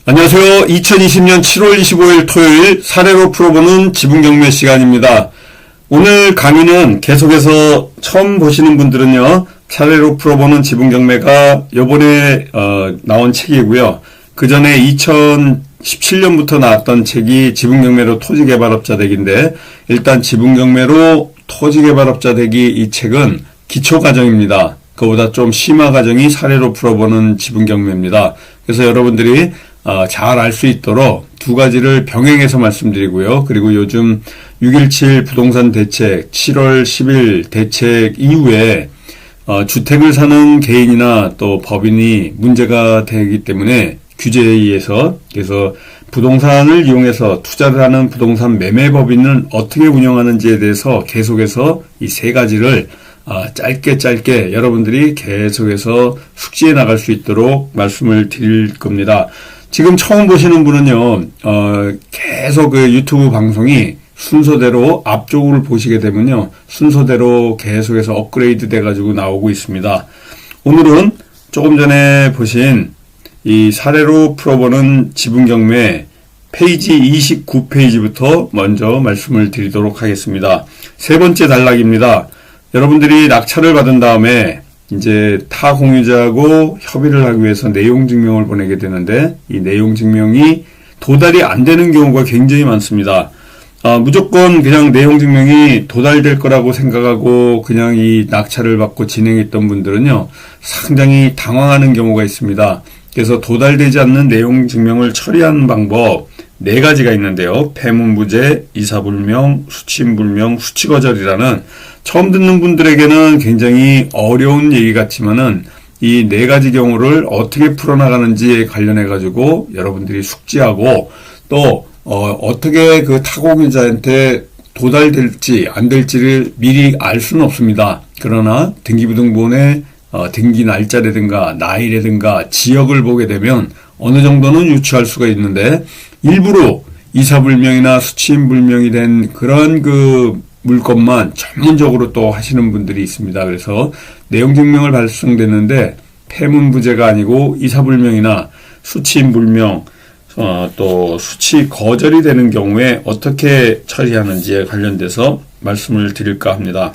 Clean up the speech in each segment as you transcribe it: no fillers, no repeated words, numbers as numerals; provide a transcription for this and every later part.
안녕하세요. 2020년 7월 25일 토요일 사례로 풀어보는 지분경매 시간입니다. 오늘 강의는 계속해서 처음 보시는 분들은요, 사례로 풀어보는 지분경매가 요번에 나온 책이고요. 그 전에 2017년부터 나왔던 책이 지분경매로 토지개발업자 되기인데, 일단 지분경매로 토지개발업자 되기 이 책은 기초과정입니다. 그보다 좀 심화 과정이 사례로 풀어보는 지분경매입니다. 그래서 여러분들이 잘 알 수 있도록 두 가지를 병행해서 말씀드리고요. 그리고 요즘 6.17 부동산 대책, 7월 10일 대책 이후에 주택을 사는 개인이나 또 법인이 문제가 되기 때문에 규제에 의해서, 그래서 부동산을 이용해서 투자를 하는 부동산 매매법인은 어떻게 운영하는지에 대해서 계속해서 이 세 가지를 짧게 여러분들이 계속해서 숙지해 나갈 수 있도록 말씀을 드릴 겁니다. 지금 처음 보시는 분은요, 계속 그 유튜브 방송이 순서대로 앞쪽을 보시게 되면요, 순서대로 계속해서 업그레이드 돼가지고 나오고 있습니다. 오늘은 조금 전에 보신 이 사례로 풀어보는 지분경매 페이지 29페이지부터 먼저 말씀을 드리도록 하겠습니다. 세 번째 단락입니다. 여러분들이 낙찰을 받은 다음에 이제 타 공유자하고 협의를 하기 위해서 내용 증명을 보내게 되는데, 이 내용 증명이 도달이 안 되는 경우가 굉장히 많습니다. 무조건 그냥 내용 증명이 도달될 거라고 생각하고 그냥 이 낙찰을 받고 진행했던 분들은요, 상당히 당황하는 경우가 있습니다. 그래서 도달되지 않는 내용 증명을 처리하는 방법 네 가지가 있는데요. 폐문부재, 이사불명, 수치인불명, 수치거절이라는, 처음 듣는 분들에게는 굉장히 어려운 얘기 같지만은 이 네 가지 경우를 어떻게 풀어나가는지에 관련해 가지고 여러분들이 숙지하고 또 어떻게 그 타공인자한테 도달될지 안 될지를 미리 알 수는 없습니다. 그러나 등기부등본의 등기 날짜라든가 나이라든가 지역을 보게 되면 어느 정도는 유추할 수가 있는데, 일부러 이사불명이나 수치인불명이 된 그런 그 물건만 전문적으로 또 하시는 분들이 있습니다. 그래서 내용 증명을 발송됐는데 폐문부재가 아니고 이사불명이나 수치인불명, 또 수치거절이 되는 경우에 어떻게 처리하는지에 관련돼서 말씀을 드릴까 합니다.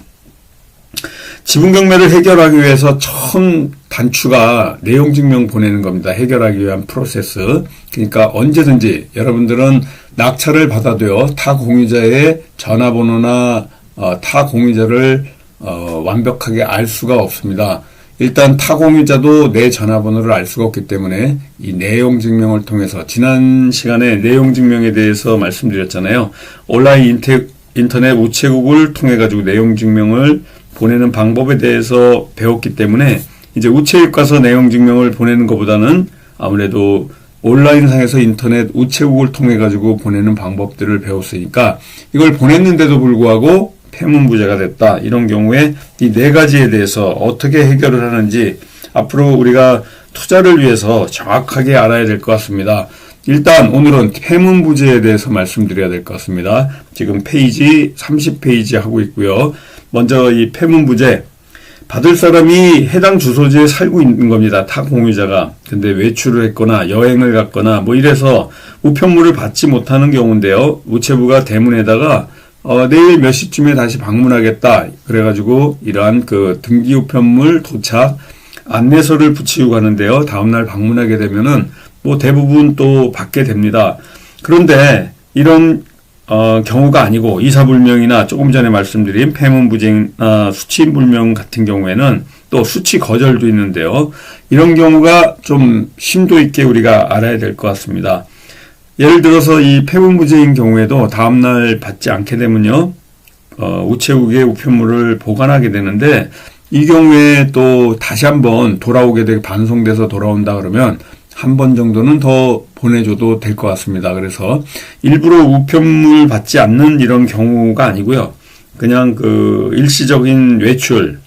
지분경매를 해결하기 위해서 처음 단추가 내용 증명 보내는 겁니다. 해결하기 위한 프로세스. 그러니까 언제든지 여러분들은 낙찰을 받아도요, 타 공유자의 전화번호나 타 공유자를 완벽하게 알 수가 없습니다. 일단 타 공유자도 내 전화번호를 알 수가 없기 때문에 이 내용 증명을 통해서, 지난 시간에 내용 증명에 대해서 말씀드렸잖아요. 온라인 인터넷 우체국을 통해 가지고 내용 증명을 보내는 방법에 대해서 배웠기 때문에 이제 우체국 가서 내용 증명을 보내는 것보다는 아무래도 온라인상에서 인터넷 우체국을 통해 가지고 보내는 방법들을 배웠으니까, 이걸 보냈는데도 불구하고 폐문부재가 됐다, 이런 경우에 이 네 가지에 대해서 어떻게 해결을 하는지 앞으로 우리가 투자를 위해서 정확하게 알아야 될 것 같습니다. 일단 오늘은 폐문부재에 대해서 말씀드려야 될 것 같습니다. 지금 페이지 30페이지 하고 있고요. 먼저 이 폐문부재, 받을 사람이 해당 주소지에 살고 있는 겁니다. 타 공유자가. 근데 외출을 했거나 여행을 갔거나 뭐 이래서 우편물을 받지 못하는 경우인데요. 우체부가 대문에다가 내일 몇 시쯤에 다시 방문하겠다, 그래가지고 이러한 그 등기 우편물 도착 안내서를 붙이고 가는데요. 다음날 방문하게 되면은 뭐 대부분 또 받게 됩니다. 그런데 이런 경우가 아니고 이사불명이나 조금 전에 말씀드린 폐문부재나 수치인불명 같은 경우에는 또 수치거절도 있는데요. 이런 경우가 좀 심도 있게 우리가 알아야 될 것 같습니다. 예를 들어서 이 폐문부재인 경우에도 다음날 받지 않게 되면요, 우체국에 우편물을 보관하게 되는데, 이 경우에 또 다시 한번 돌아오게 되게 반송돼서 돌아온다 그러면 한 번 정도는 더 보내줘도 될 것 같습니다. 그래서 일부러 우편물 받지 않는 이런 경우가 아니고요, 그냥 그 일시적인 외출,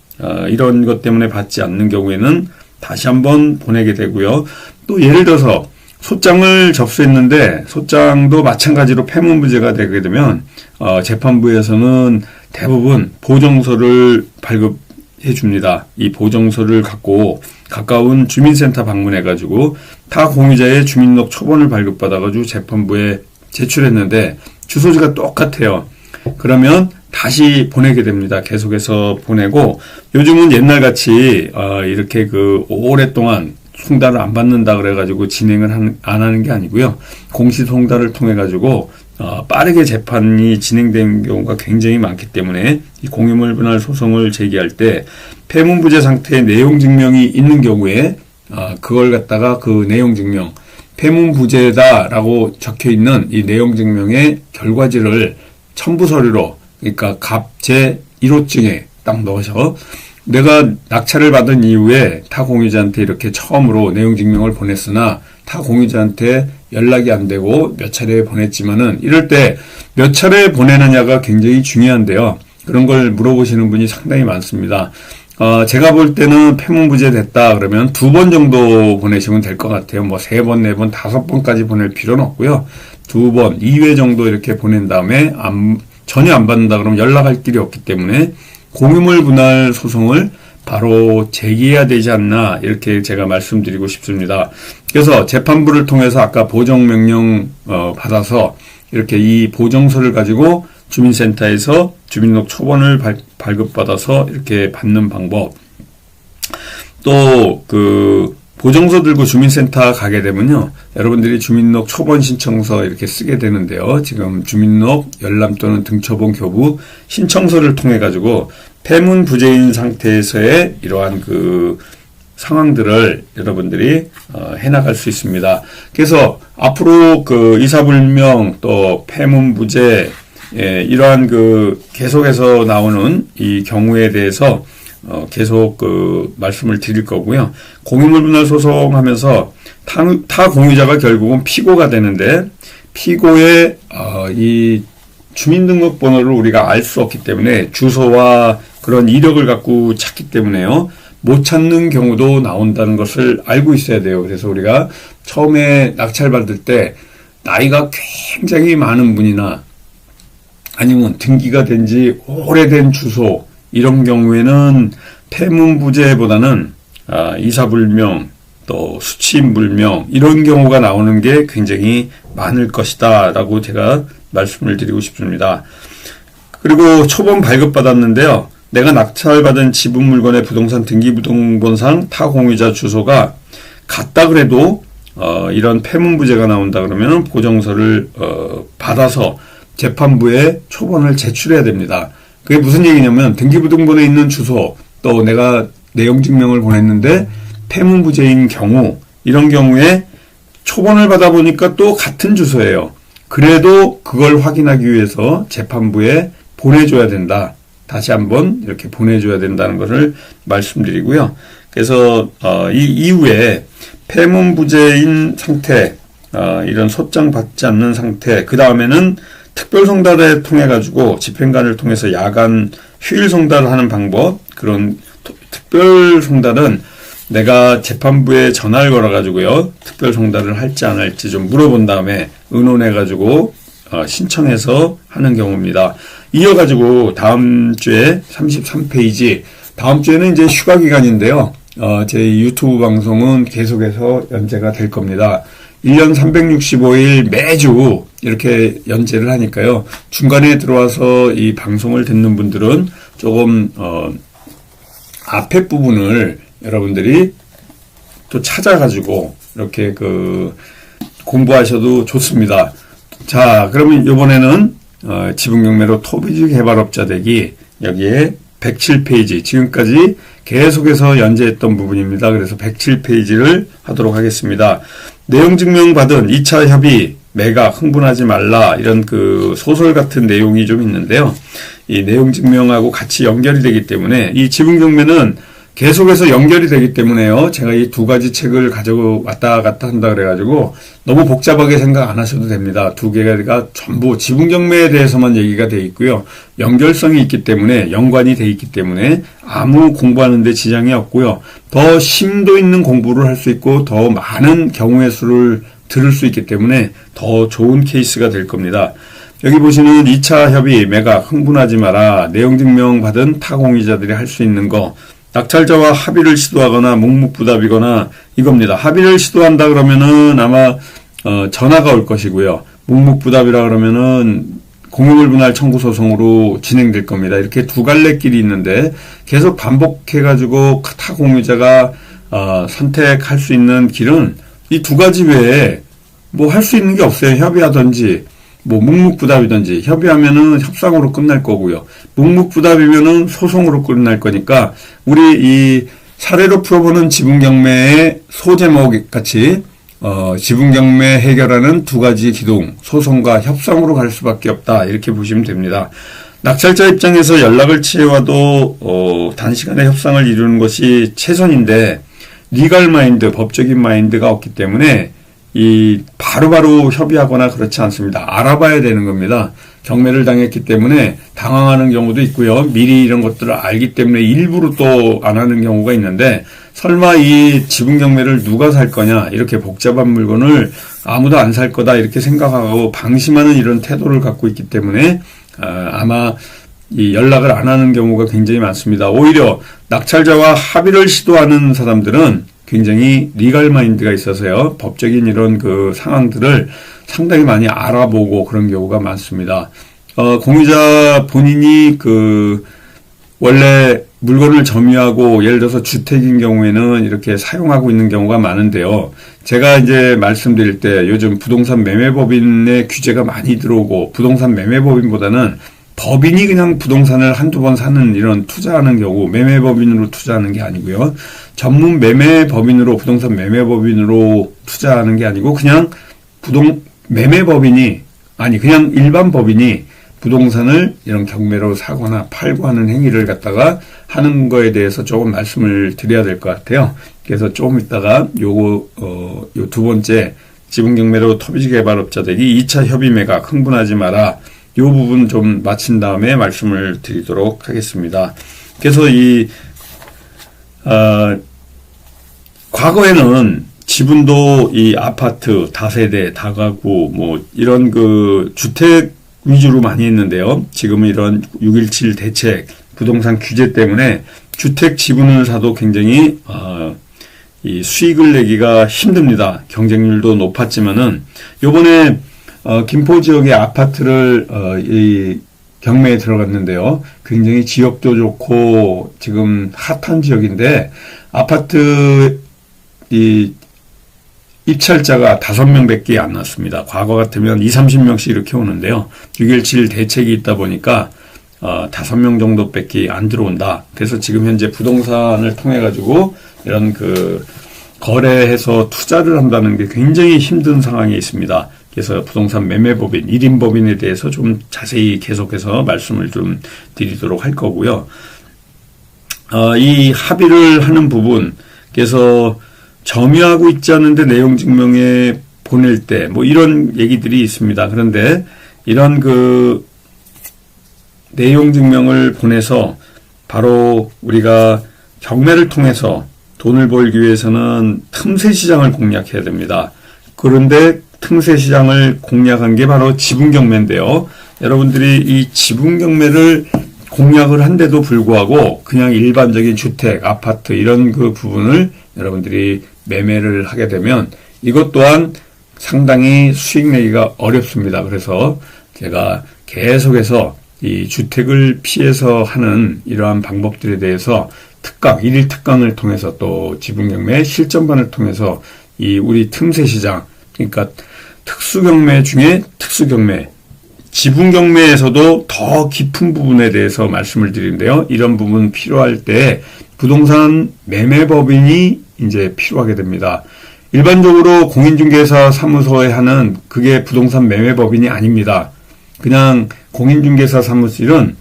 이런 것 때문에 받지 않는 경우에는 다시 한번 보내게 되고요. 또 예를 들어서 소장을 접수했는데 소장도 마찬가지로 폐문부재가 되게 되면 재판부에서는 대부분 보정서를 발급 줍니다. 이 보정서를 갖고 가까운 주민센터 방문해가지고 타 공유자의 주민등록 초본을 발급받아가지고 재판부에 제출했는데 주소지가 똑같아요. 그러면 다시 보내게 됩니다. 계속해서 보내고, 요즘은 옛날같이 이렇게 오랫동안 송달을 안 받는다 그래가지고 진행을 안 하는 게 아니고요. 공시송달을 통해가지고 빠르게 재판이 진행된 경우가 굉장히 많기 때문에 이 공유물 분할 소송을 제기할 때 폐문부재 상태의 내용 증명이 있는 경우에 그걸 갖다가 그 내용 증명, 폐문부재다라고 적혀 있는 이 내용 증명의 결과지를 첨부 서류로, 그러니까 갑 제1호증에 딱 넣어서 내가 낙찰을 받은 이후에 타 공유자한테 이렇게 처음으로 내용 증명을 보냈으나 타 공유자한테 연락이 안 되고 몇 차례 보냈지만은, 이럴 때 몇 차례 보내느냐가 굉장히 중요한데요. 그런 걸 물어보시는 분이 상당히 많습니다. 제가 볼 때는 폐문부재 됐다 그러면 2번 정도 보내시면 될 것 같아요. 뭐 3번, 4번, 5번까지 보낼 필요는 없고요. 2번, 2회 정도 이렇게 보낸 다음에 전혀 안 받는다 그러면 연락할 길이 없기 때문에 공유물 분할 소송을 바로 제기해야 되지 않나, 이렇게 제가 말씀드리고 싶습니다. 그래서 재판부를 통해서 아까 보정명령 받아서 이렇게 이 보정서를 가지고 주민센터에서 주민등록 초본을 발급받아서 이렇게 받는 방법. 또 보정서 들고 주민센터 가게 되면요, 여러분들이 주민등록 초본 신청서 이렇게 쓰게 되는데요. 지금 주민등록 열람 또는 등초본 교부 신청서를 통해 가지고 폐문부재인 상태에서의 이러한 상황들을 여러분들이 해나갈 수 있습니다. 그래서 앞으로 이사불명 또 폐문부재, 이러한 계속해서 나오는 이 경우에 대해서 계속 말씀을 드릴 거고요. 공유물 분할 소송하면서 타 공유자가 결국은 피고가 되는데, 피고의 이 주민등록번호를 우리가 알 수 없기 때문에 주소와 그런 이력을 갖고 찾기 때문에요, 못 찾는 경우도 나온다는 것을 알고 있어야 돼요. 그래서 우리가 처음에 낙찰받을 때 나이가 굉장히 많은 분이나 아니면 등기가 된 지 오래된 주소, 이런 경우에는 폐문부재보다는 이사불명 또 수취인불명, 이런 경우가 나오는 게 굉장히 많을 것이다 라고 제가 말씀을 드리고 싶습니다. 그리고 초본 발급받았는데요, 내가 낙찰받은 지분 물건의 부동산 등기부등본상 타 공유자 주소가 같다 그래도 이런 폐문부재가 나온다 그러면 보정서를 받아서 재판부에 초본을 제출해야 됩니다. 그게 무슨 얘기냐면, 등기부등본에 있는 주소, 또 내가 내용 증명을 보냈는데 폐문부재인 경우, 이런 경우에 초본을 받아보니까 또 같은 주소예요. 그래도 그걸 확인하기 위해서 재판부에 보내줘야 된다. 다시 한번 이렇게 보내줘야 된다는 것을 말씀드리고요. 그래서 이 이후에 폐문부재인 상태, 이런 소장 받지 않는 상태, 그 다음에는 특별송달을 통해 가지고 집행관을 통해서 야간 휴일 송달을 하는 방법, 그런 특별송달은 내가 재판부에 전화를 걸어 가지고요, 특별송달을 할지 안 할지 좀 물어본 다음에 의논해 가지고 신청해서 하는 경우입니다. 이어가지고 다음 주에 33페이지, 다음 주에는 이제 휴가 기간인데요. 제 유튜브 방송은 계속해서 연재가 될 겁니다. 1년 365일 매주 이렇게 연재를 하니까요, 중간에 들어와서 이 방송을 듣는 분들은 조금 앞에 부분을 여러분들이 또 찾아가지고 이렇게 공부하셔도 좋습니다. 자, 그러면 이번에는 지분경매로 토지주택 개발업자 되기, 여기에 107페이지, 지금까지 계속해서 연재했던 부분입니다. 그래서 107페이지를 하도록 하겠습니다. 내용 증명받은 2차 협의, 매각, 흥분하지 말라, 이런 소설 같은 내용이 좀 있는데요. 이 내용 증명하고 같이 연결이 되기 때문에, 이 지분경매는 계속해서 연결이 되기 때문에요, 제가 이 두 가지 책을 가지고 왔다 갔다 한다 그래가지고 너무 복잡하게 생각 안 하셔도 됩니다. 두 개가 전부 지분경매에 대해서만 얘기가 돼 있고요, 연결성이 있기 때문에, 연관이 돼 있기 때문에 아무 공부하는 데 지장이 없고요, 더 심도 있는 공부를 할 수 있고 더 많은 경우의 수를 들을 수 있기 때문에 더 좋은 케이스가 될 겁니다. 여기 보시는 2차 협의, 매각, 흥분하지 마라, 내용 증명 받은 타공유자들이 할 수 있는 거, 낙찰자와 합의를 시도하거나 묵묵부답이거나 이겁니다. 합의를 시도한다 그러면은 아마 전화가 올 것이고요. 묵묵부답이라 그러면은 공유물분할 청구 소송으로 진행될 겁니다. 이렇게 두 갈래 길이 있는데 계속 반복해가지고 타 공유자가 선택할 수 있는 길은 이 두 가지 외에 뭐 할 수 있는 게 없어요. 협의하든지 뭐 묵묵부답이든지. 협의하면은 협상으로 끝날 거고요. 묵묵부답이면은 소송으로 끝날 거니까 우리 이 사례로 풀어보는 지분경매의 소제목 같이 지분경매 해결하는 두 가지 기둥, 소송과 협상으로 갈 수밖에 없다. 이렇게 보시면 됩니다. 낙찰자 입장에서 연락을 취해와도 단시간에 협상을 이루는 것이 최선인데 리걸 마인드, 법적인 마인드가 없기 때문에 이 바로바로 협의하거나 그렇지 않습니다. 알아봐야 되는 겁니다. 경매를 당했기 때문에 당황하는 경우도 있고요. 미리 이런 것들을 알기 때문에 일부러 또 안 하는 경우가 있는데 설마 이 지분 경매를 누가 살 거냐 이렇게 복잡한 물건을 아무도 안 살 거다 이렇게 생각하고 방심하는 이런 태도를 갖고 있기 때문에 아마 이 연락을 안 하는 경우가 굉장히 많습니다. 오히려 낙찰자와 합의를 시도하는 사람들은 굉장히 리걸 마인드가 있어서요. 법적인 이런 그 상황들을 상당히 많이 알아보고 그런 경우가 많습니다. 공유자 본인이 원래 물건을 점유하고 예를 들어서 주택인 경우에는 이렇게 사용하고 있는 경우가 많은데요. 제가 이제 말씀드릴 때 요즘 부동산 매매법인의 규제가 많이 들어오고 부동산 매매법인보다는 법인이 그냥 부동산을 한두 번 사는 이런 투자하는 경우 매매법인으로 투자하는 게 아니고요. 전문 매매법인으로 부동산 매매법인으로 투자하는 게 아니고 그냥 매매법인이 아니 그냥 일반 법인이 부동산을 이런 경매로 사거나 팔고 하는 행위를 갖다가 하는 거에 대해서 조금 말씀을 드려야 될 것 같아요. 그래서 조금 있다가 요 두 번째 지분경매로 토지개발업자들이 2차 협의 매각 흥분하지 마라. 요 부분 좀 마친 다음에 말씀을 드리도록 하겠습니다. 그래서 과거에는 지분도 이 아파트, 다세대, 다가구, 뭐, 이런 주택 위주로 많이 했는데요. 지금은 이런 6.17 대책, 부동산 규제 때문에 주택 지분을 사도 굉장히, 이 수익을 내기가 힘듭니다. 경쟁률도 높았지만은, 요번에, 김포 지역의 아파트를, 이 경매에 들어갔는데요. 굉장히 지역도 좋고, 지금 핫한 지역인데, 아파트, 입찰자가 5명밖에 안 났습니다. 과거 같으면 20-30명씩 이렇게 오는데요. 6.17 대책이 있다 보니까 5명 정도밖에 안 들어온다. 그래서 지금 현재 부동산을 통해 가지고 이런 거래해서 투자를 한다는 게 굉장히 힘든 상황에 있습니다. 그래서 부동산 매매법인, 1인법인에 대해서 좀 자세히 계속해서 말씀을 좀 드리도록 할 거고요. 이 합의를 하는 부분, 그래서 점유하고 있지 않은데 내용 증명에 보낼 때, 뭐 이런 얘기들이 있습니다. 그런데 이런 내용 증명을 보내서 바로 우리가 경매를 통해서 돈을 벌기 위해서는 틈새 시장을 공략해야 됩니다. 그런데 틈새 시장을 공략한 게 바로 지분 경매인데요. 여러분들이 이 지분 경매를 공략을 한데도 불구하고 그냥 일반적인 주택, 아파트 이런 부분을 여러분들이 매매를 하게 되면 이것 또한 상당히 수익 내기가 어렵습니다. 그래서 제가 계속해서 이 주택을 피해서 하는 이러한 방법들에 대해서 일일 특강을 통해서 또 지분경매 실전반을 통해서 이 우리 틈새 시장, 그러니까 특수경매 중에 특수경매, 지분경매에서도 더 깊은 부분에 대해서 말씀을 드리는데요. 이런 부분 필요할 때 부동산 매매법인이 이제 필요하게 됩니다. 일반적으로 공인중개사 사무소에 하는 그게 부동산 매매법인이 아닙니다. 그냥 공인중개사 사무실은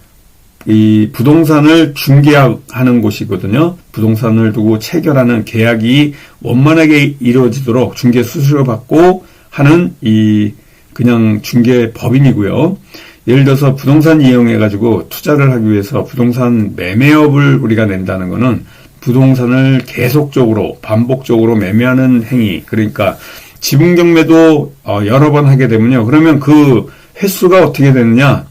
이 부동산을 중개하는 곳이거든요. 부동산을 두고 체결하는 계약이 원만하게 이루어지도록 중개 수수료 받고 하는 그냥 중개법인이고요. 예를 들어서 부동산 이용해가지고 투자를 하기 위해서 부동산 매매업을 우리가 낸다는 거는 부동산을 계속적으로 반복적으로 매매하는 행위, 그러니까 지분경매도 여러 번 하게 되면요. 그러면 그 횟수가 어떻게 되느냐?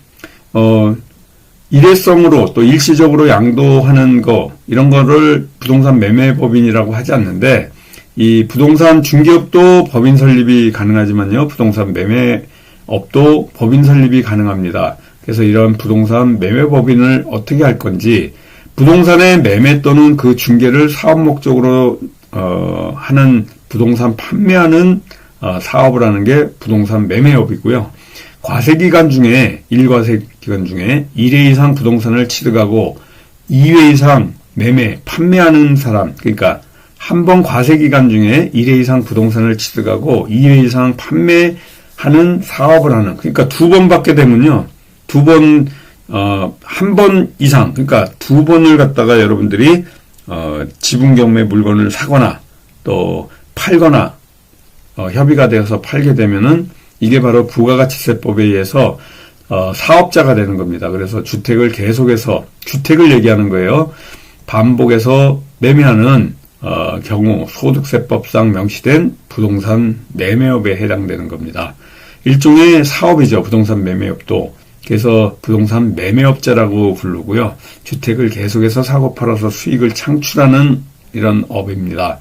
일회성으로 또 일시적으로 양도하는 거, 이런 거를 부동산 매매법인이라고 하지 않는데, 이 부동산 중개업도 법인 설립이 가능하지만요, 부동산 매매업도 법인 설립이 가능합니다. 그래서 이런 부동산 매매법인을 어떻게 할 건지, 부동산의 매매 또는 그 중개를 사업 목적으로 하는 부동산 판매하는 사업을 하는 게 부동산 매매업이고요. 과세기간 중에 1과세기간 중에 1회 이상 부동산을 취득하고 2회 이상 매매, 판매하는 사람, 그러니까 한 번 과세기간 중에 1회 이상 부동산을 취득하고 2회 이상 판매하는 사업을 하는, 그러니까 두 번 받게 되면요, 한 번 이상, 그러니까 두 번을 갖다가 여러분들이 지분 경매 물건을 사거나 또 팔거나 협의가 되어서 팔게 되면은 이게 바로 부가가치세법에 의해서 사업자가 되는 겁니다. 그래서 주택을 계속해서, 주택을 얘기하는 거예요. 반복해서 매매하는 경우 소득세법상 명시된 부동산 매매업에 해당되는 겁니다. 일종의 사업이죠, 부동산 매매업도. 그래서 부동산 매매업자라고 부르고요. 주택을 계속해서 사고 팔아서 수익을 창출하는 이런 업입니다.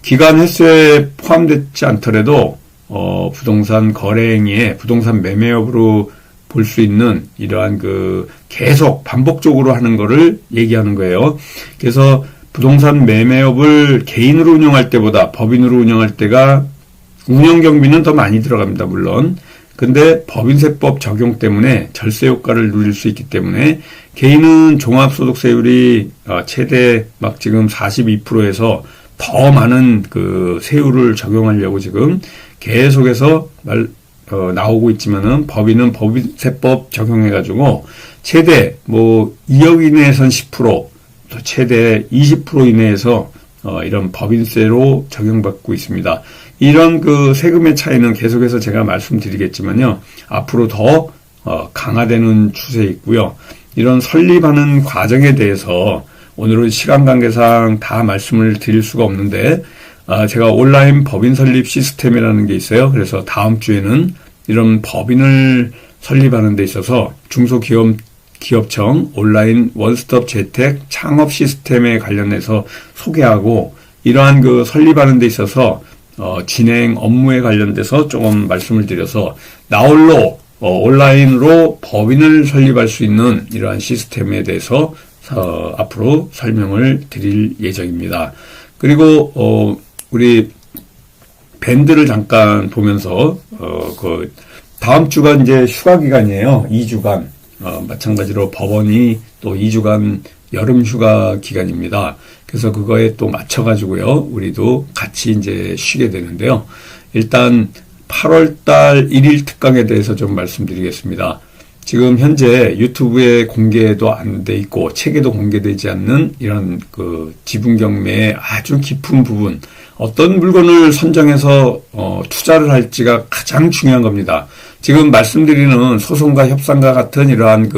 기간 횟수에 포함되지 않더라도 부동산 거래행위에 부동산 매매업으로 볼 수 있는 이러한 계속 반복적으로 하는 거를 얘기하는 거예요. 그래서 부동산 매매업을 개인으로 운영할 때보다 법인으로 운영할 때가 운영 경비는 더 많이 들어갑니다, 물론. 근데 법인세법 적용 때문에 절세 효과를 누릴 수 있기 때문에 개인은 종합소득세율이 최대 막 지금 42%에서 더 많은 세율을 적용하려고 지금 계속해서 나오고 있지만은 법인은 법인세법 적용해가지고 최대 2억 이내에선 10%, 또 최대 20% 이내에서 이런 법인세로 적용받고 있습니다. 이런 세금의 차이는 계속해서 제가 말씀드리겠지만요, 앞으로 더 강화되는 추세에 있고요. 이런 설립하는 과정에 대해서 오늘은 시간 관계상 다 말씀을 드릴 수가 없는데, 제가 온라인 법인 설립 시스템이라는 게 있어요. 그래서 다음 주에는 이런 법인을 설립하는 데 있어서 중소기업청 온라인 원스톱 재택 창업 시스템에 관련해서 소개하고, 이러한 설립하는 데 있어서 진행 업무에 관련돼서 조금 말씀을 드려서 나홀로 온라인으로 법인을 설립할 수 있는 이러한 시스템에 대해서 앞으로 설명을 드릴 예정입니다. 그리고 우리 밴드를 잠깐 보면서 다음 주가 이제 휴가 기간이에요. 2주간. 마찬가지로 법원이 또 2주간 여름 휴가 기간입니다. 그래서 그거에 또 맞춰가지고요, 우리도 같이 이제 쉬게 되는데요. 일단 8월달 1일 특강에 대해서 좀 말씀드리겠습니다. 지금 현재 유튜브에 공개도 안 돼 있고 책에도 공개되지 않는 이런 지분 경매의 아주 깊은 부분, 어떤 물건을 선정해서 투자를 할지가 가장 중요한 겁니다. 지금 말씀드리는 소송과 협상과 같은 이러한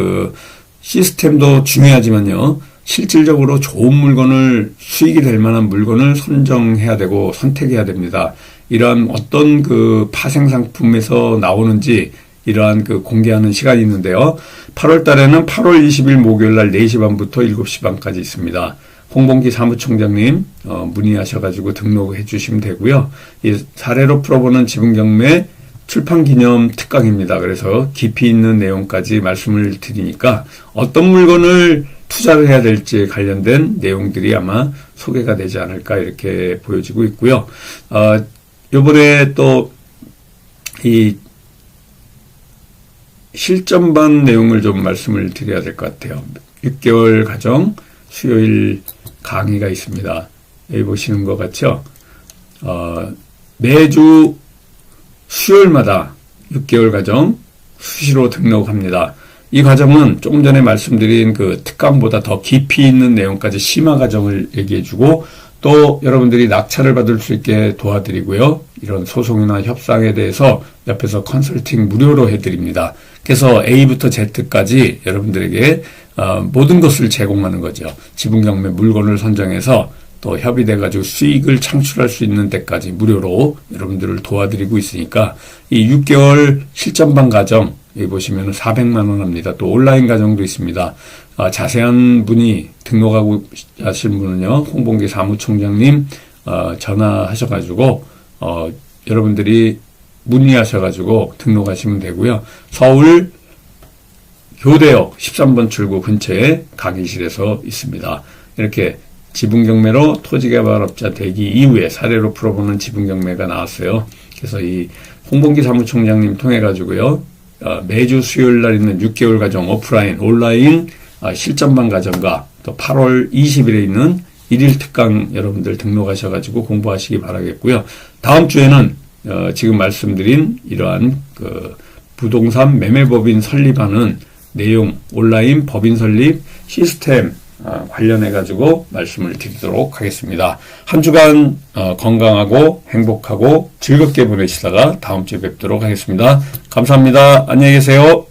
시스템도 중요하지만요, 실질적으로 좋은 물건을, 수익이 될 만한 물건을 선정해야 되고 선택해야 됩니다. 이러한 어떤 파생 상품에서 나오는지 이러한 공개하는 시간이 있는데요. 8월 달에는 8월 20일 목요일 날 4시 반부터 7시 반까지 있습니다. 홍범기 사무총장님 문의하셔가지고 등록해 주시면 되고요. 이 사례로 풀어보는 지분경매 출판기념 특강입니다. 그래서 깊이 있는 내용까지 말씀을 드리니까 어떤 물건을 투자를 해야 될지 관련된 내용들이 아마 소개가 되지 않을까 이렇게 보여지고 있고요. 요번에 또 이 실전반 내용을 좀 말씀을 드려야 될 것 같아요. 6개월 과정 수요일 강의가 있습니다. 여기 보시는 것 같죠? 매주 수요일마다 6개월 과정 수시로 등록합니다. 이 과정은 조금 전에 말씀드린 특강보다 더 깊이 있는 내용까지 심화 과정을 얘기해주고, 또 여러분들이 낙찰을 받을 수 있게 도와드리고요. 이런 소송이나 협상에 대해서 옆에서 컨설팅 무료로 해드립니다. 그래서 A부터 Z까지 여러분들에게 모든 것을 제공하는 거죠. 지분경매 물건을 선정해서 또 협의돼가지고 수익을 창출할 수 있는 데까지 무료로 여러분들을 도와드리고 있으니까 이 6개월 실전반 과정 여기 보시면 400만 원 합니다. 또 온라인 과정도 있습니다. 자세한 문의 등록하고 하실 분은요, 홍범기 사무총장님 전화하셔가지고 여러분들이 문의하셔가지고 등록하시면 되고요. 서울 교대역 13번 출구 근처에 강의실에서 있습니다. 이렇게 지분경매로 토지개발업자 되기 이후에 사례로 풀어보는 지분경매가 나왔어요. 그래서 이 홍범기 사무총장님 통해가지고요, 매주 수요일 날 있는 6개월 과정 오프라인, 온라인 실전반 과정과 또 8월 20일에 있는 1일 특강 여러분들 등록하셔가지고 공부하시기 바라겠고요. 다음 주에는 지금 말씀드린 이러한 부동산 매매법인 설립하는 내용, 온라인 법인 설립 시스템 관련해가지고 말씀을 드리도록 하겠습니다. 한 주간 건강하고 행복하고 즐겁게 보내시다가 다음 주에 뵙도록 하겠습니다. 감사합니다. 안녕히 계세요.